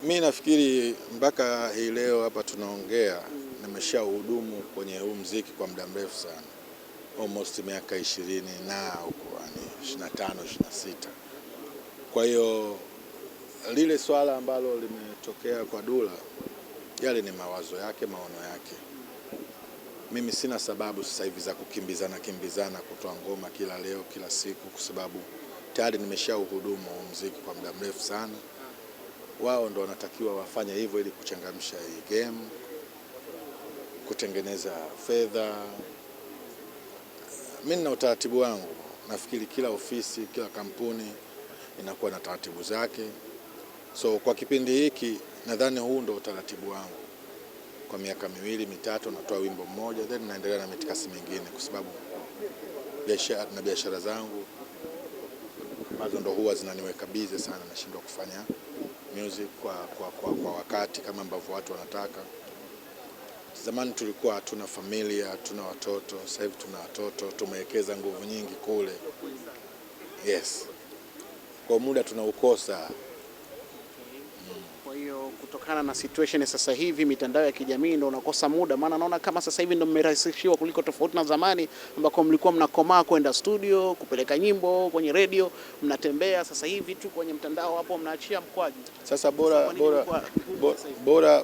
Mimi nafikiri mpaka hii leo hapa tunaongea nimeshahudumu kwenye huu muziki kwa muda mrefu sana. Almost miaka 20 na huko yani 25 26. Kwa hiyo lile swala ambalo limetokea kwa Dula yale ni mawazo yake, maono yake. Mimi sina sababu sasa hivi za kimbizana kutoa ngoma kila leo kila siku, kwa sababu tayari nimeshahudumu muziki kwa muda mrefu sana. Wao ndo wanatakiwa wafanye hivyo ili kuchangamsha hii game, kutengeneza fedha. Mimi nina utaratibu wangu. Nafikiri kila ofisi, kila kampuni inakuwa na taratibu zake. So kwa kipindi hiki nadhani huu ndo utaratibu wangu. Kwa miaka 2 3 natoa wimbo mmoja, then naendelea na mitikasi mingine, kwa sababu biashara zangu ambazo ndo huwa zinaniweka busy sana, nashindwa kufanya music kwa wakati kama ambavyo watu wanataka. Zamani tulikuwa hatuna familia, hatuna watoto, sasa hivi tuna watoto, tumewekeza nguvu nyingi kule. Yes. Kwa muda tunaukosa. Kwa hiyo kutokana na situation sasa hivi mitandao ya kijamii ndio unakosa muda, maana naona kama sasa hivi ndio mmerahisishiwa kuliko tofauti na zamani ambako mlikuwa mnakomaa kwenda studio kupeleka nyimbo kwenye radio, mnatembea. Sasa hivi tu kwenye mtandao hapo mnaachia mkwaji. Sasa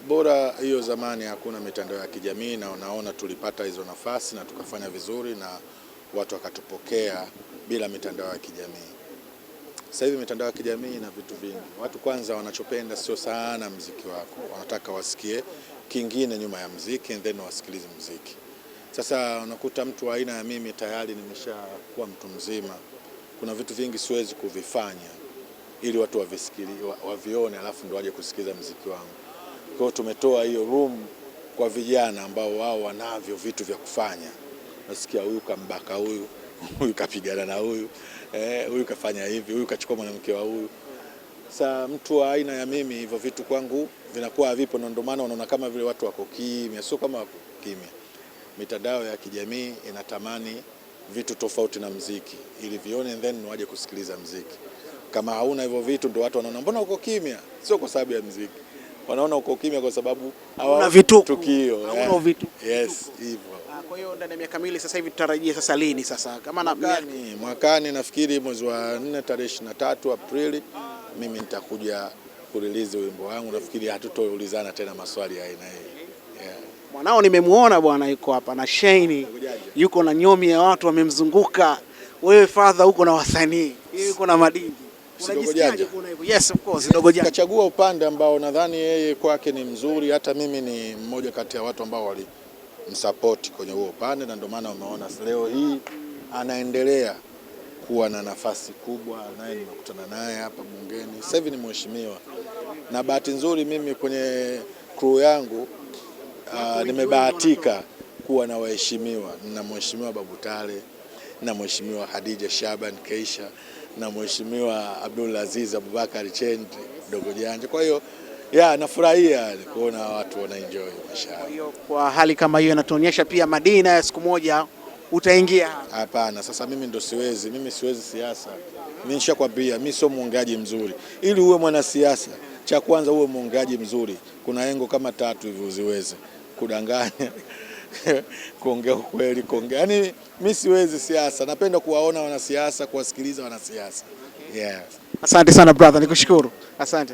bora hiyo zamani hakuna mitandao ya kijamii, na unaona tulipata hizo nafasi na tukafanya vizuri na watu wakatupokea bila mitandao ya kijamii. Sasa hivi mitandao ya kijamii na vitu vingi. Watu kwanza wanachopenda sio sana muziki wako. Wanataka wasikie kingine nyuma ya muziki and then wasikilize muziki. Sasa unakuta mtu aina ya mimi tayari nimeshakuwa mtu mzima. Kuna vitu vingi siwezi kuvifanya ili watu wavione alafu ndio waje kusikiza muziki wangu. Kwa hiyo tumetoa hiyo room kwa vijana ambao wao wanavyo vitu vya kufanya. Nasikia huyu kambaka huyu, huyu kapigana na huyu, huyu kafanya hivi, huyu kachukua mwanamke wa huyu. Sasa mtu wa aina ya mimi hivyo vitu kwangu vinakuwa havipo, na ndio maana unaona kama vile watu wako kimya, sio kama wako kimya. Mitandao ya kijamii inatamani vitu tofauti na muziki ili vione and then waje kusikiliza muziki. Kama hauna hivyo vitu ndio watu wanaona mbona uko kimya? Sio kwa sababu ya muziki. Wanaona uko kimya kwa sababu hauna vitu tukio. Hauna vitu. Yes, hivyo. Kwa hiyo ndani ya miaka 2 sasa hivi tutarajie sasa lini sasa? Kama na mwakani nafikiri mwezi wa 4 tarehe 23 Aprili mimi nitakuja kurelease wimbo wangu. Nafikiri hatutoulizana tena maswali ya aina hii. Yeah. Mwanao nimemuona bwana yuko hapa na Shayni. Yuko na nyomi ya watu wamemzunguka. Wewe father uko na wasanii. Yuko na madingi. Unajisikiaje kuna hivyo? Yes of course, Dogo Janja. Kachagua upande ambao nadhani yeye kwake ni mzuri, hata mimi ni mmoja kati ya watu ambao walimsupport kwenye huo upande, na ndio maana umeona leo hii anaendelea kuwa na nafasi kubwa, naye nimekutana naye hapa bungeni. Sasa hivi ni mheshimiwa. Na bahati nzuri mimi kwenye crew yangu nimebahatika kuwa na waheshimiwa. Na mheshimiwa Babu Tale, na mheshimiwa Khadija Shaban Keisha, na mheshimiwa Abdul Aziz Abubakar Chendi Dogo Janja. Kwa hiyo nafurahia kuona watu wana enjoy maisha. Kwa hiyo kwa hali kama hiyo inatuonyesha pia Madina ya siku moja utaingia. Hapana, sasa mimi ndo mimi siwezi siasa. Mimi nishakwambia mimi sio muongeaji mzuri. Ili uwe mwanasiasa, cha kwanza uwe muongeaji mzuri. Kuna lengo kama 3 hivi uziweze. Kudanganya, kuongea ukweli, yaani mimi siwezi siasa. Napenda kuwaona wanasiasa, kuwasikiliza wanasiasa. Yeah. Asante sana brother, nikushukuru. Asante.